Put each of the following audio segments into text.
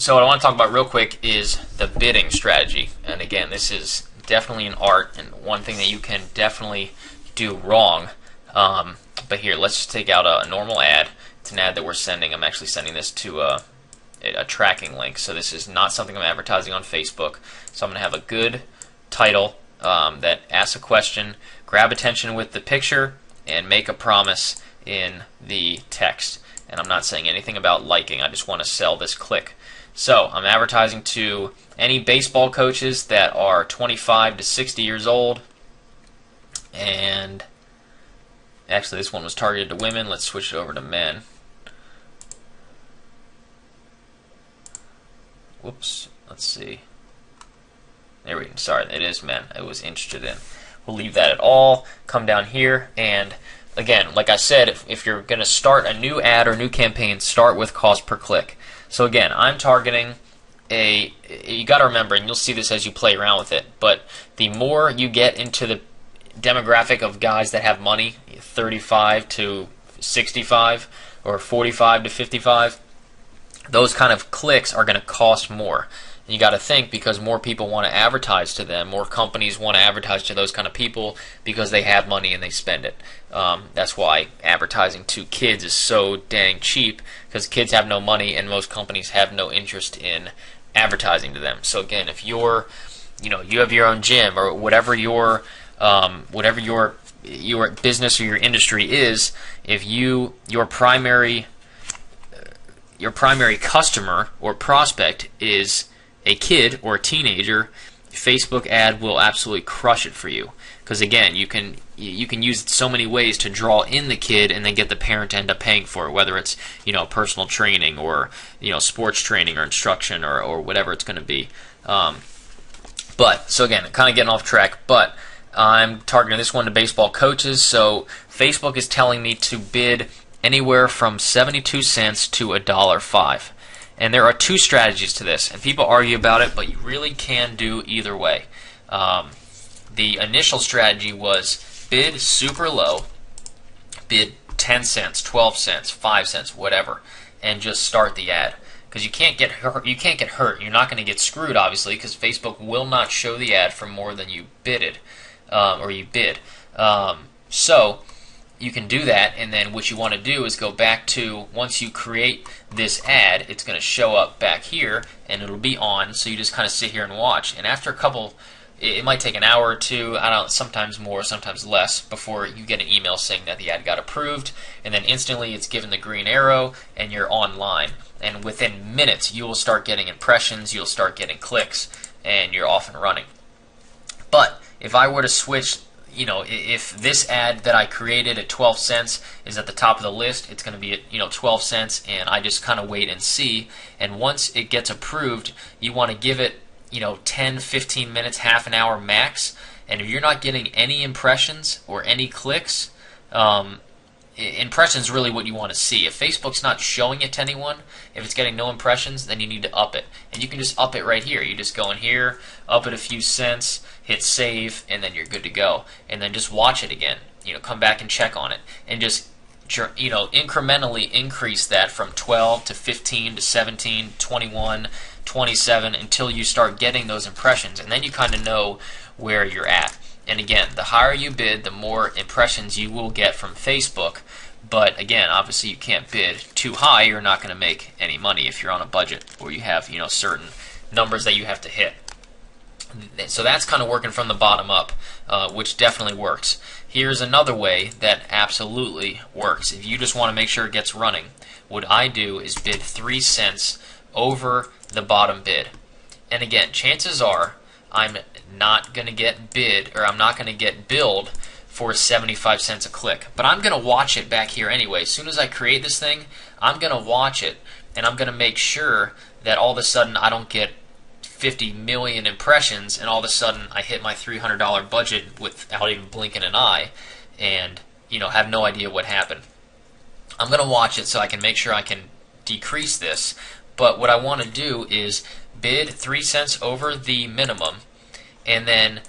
So what I want to talk about real quick is the bidding strategy. And again, this is definitely an art and one thing that you can definitely do wrong. But here, let's just take out a normal ad. It's an ad that we're sending. I'm actually sending this to a tracking link. So this is not something I'm advertising on Facebook. So I'm going to have a good title that asks a question, grab attention with the picture, and make a promise in the text. And I'm not saying anything about liking. I just want to sell this click. So I'm advertising to any baseball coaches that are 25 to 60 years old. And actually this one was targeted to women. Let's switch it over to men. Whoops. Let's see. There we go. Sorry, it is men. I was interested in. We'll leave that at all. Come down here, and again, like I said, if you're going to start a new ad or new campaign, start with cost per click. So again, I'm targeting you got to remember, and you'll see this as you play around with it, but the more you get into the demographic of guys that have money, 35 to 65 or 45 to 55, those kind of clicks are going to cost more. You got to think, because more people want to advertise to them, more companies want to advertise to those kind of people because they have money and they spend it. That's why advertising to kids is so dang cheap, because kids have no money and most companies have no interest in advertising to them. So again, if you have your own gym or whatever your business or your industry is, if your primary customer or prospect is a kid or a teenager, Facebook ad will absolutely crush it for you. Because again, you can use it so many ways to draw in the kid and then get the parent to end up paying for it, whether it's personal training or sports training or instruction or whatever it's going to be. But so again, kind of getting off track, but I'm targeting this one to baseball coaches. So Facebook is telling me to bid anywhere from 72 cents to $1.05. And there are two strategies to this, and people argue about it, but you really can do either way. The initial strategy was bid super low, bid 10 cents, 12 cents, 5 cents, whatever, and just start the ad. Because you can't get hurt. You're not going to get screwed, obviously, because Facebook will not show the ad for more than you bid. So you can do that, and then what you want to do is go back to, once you create this ad, it's going to show up back here, and it'll be on, so you just kind of sit here and watch. And after a couple, it might take an hour or two, sometimes more, sometimes less, before you get an email saying that the ad got approved, and then instantly it's given the green arrow, and you're online. And within minutes, you will start getting impressions, you'll start getting clicks, and you're off and running. But if I were to switch, if this ad that I created at 12 cents is at the top of the list, it's going to be at 12 cents, and I just kind of wait and see. And once it gets approved, you want to give it 10, 15 minutes, half an hour max. And if you're not getting any impressions or any clicks, impressions really what you want to see. If Facebook's not showing it to anyone, if it's getting no impressions, then you need to up it. And you can just up it right here. You just go in here, up it a few cents, hit save, and then you're good to go. And then just watch it again. Come back and check on it, and just incrementally increase that from 12 to 15 to 17, 21, 27 until you start getting those impressions, and then you kind of know where you're at. And again, the higher you bid, the more impressions you will get from Facebook. But again, obviously you can't bid too high. You're not going to make any money if you're on a budget or you have certain numbers that you have to hit. So that's kind of working from the bottom up, which definitely works. Here's another way that absolutely works. If you just want to make sure it gets running, what I do is bid 3 cents over the bottom bid. And again, chances are I'm not going to get bid, or I'm not going to get billed for 75 cents a click. But I'm going to watch it back here anyway. As soon as I create this thing, I'm going to watch it, and I'm going to make sure that all of a sudden I don't get 50 million impressions, and all of a sudden I hit my $300 budget without even blinking an eye, and have no idea what happened. I'm going to watch it so I can make sure I can decrease this. But what I want to do is bid 3 cents over the minimum, and then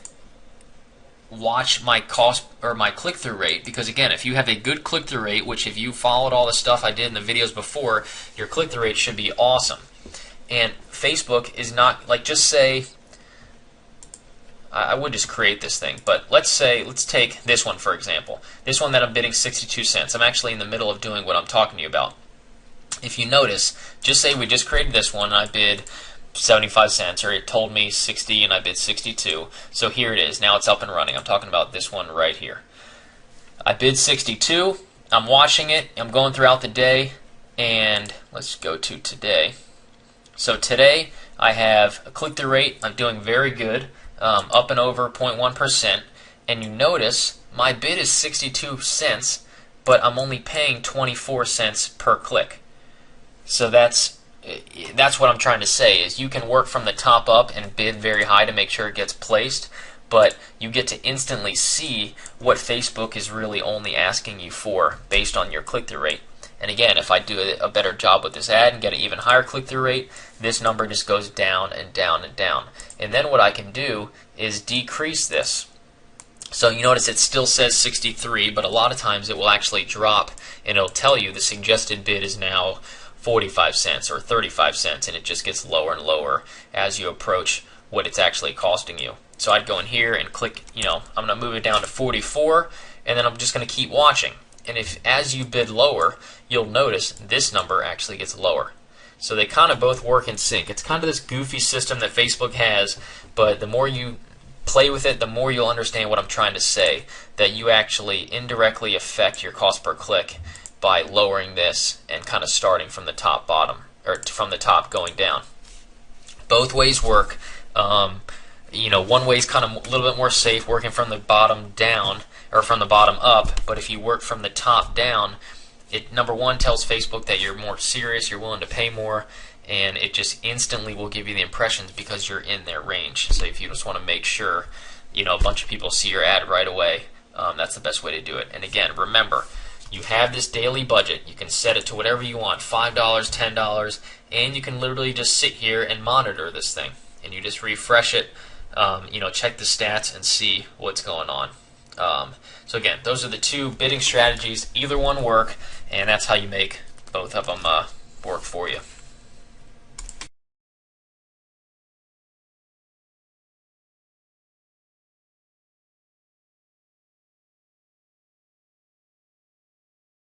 watch my cost or my click-through rate. Because again, if you have a good click-through rate, which if you followed all the stuff I did in the videos before, your click-through rate should be awesome. And Facebook is not, like, just say, I would just create this thing, but let's take this one for example. This one that I'm bidding 62 cents. I'm actually in the middle of doing what I'm talking to you about. If you notice, just say we just created this one and I bid 75 cents, or it told me 60 and I bid 62. So here it is. Now it's up and running. I'm talking about this one right here. I bid 62. I'm watching it. I'm going throughout the day, and let's go to today. So today I have a click-through rate. I'm doing very good, up and over 0.1%. And you notice my bid is 62 cents, but I'm only paying 24 cents per click. So that's what I'm trying to say, is you can work from the top up and bid very high to make sure it gets placed, but you get to instantly see what Facebook is really only asking you for based on your click-through rate. And again, if I do a better job with this ad and get an even higher click-through rate, this number just goes down and down and down. And then what I can do is decrease this. So you notice it still says 63, but a lot of times it will actually drop, and it'll tell you the suggested bid is now 45 cents or 35 cents, and it just gets lower and lower as you approach what it's actually costing you. So I'd go in here and click, I'm going to move it down to 44, and then I'm just going to keep watching. And if as you bid lower, you'll notice this number actually gets lower. So they kind of both work in sync. It's kind of this goofy system that Facebook has, but the more you play with it, the more you'll understand what I'm trying to say, that you actually indirectly affect your cost per click by lowering this and kind of starting from the top bottom, or from the top going down. Both ways work. One way is kind of a little bit more safe, working from the bottom down or from the bottom up, but if you work from the top down, it, number one, tells Facebook that you're more serious, you're willing to pay more, and it just instantly will give you the impressions because you're in their range. So if you just want to make sure, a bunch of people see your ad right away, that's the best way to do it. And again, remember, you have this daily budget. You can set it to whatever you want, $5, $10, and you can literally just sit here and monitor this thing. And you just refresh it, check the stats and see what's going on. So again, those are the two bidding strategies. Either one work, and that's how you make both of them work for you.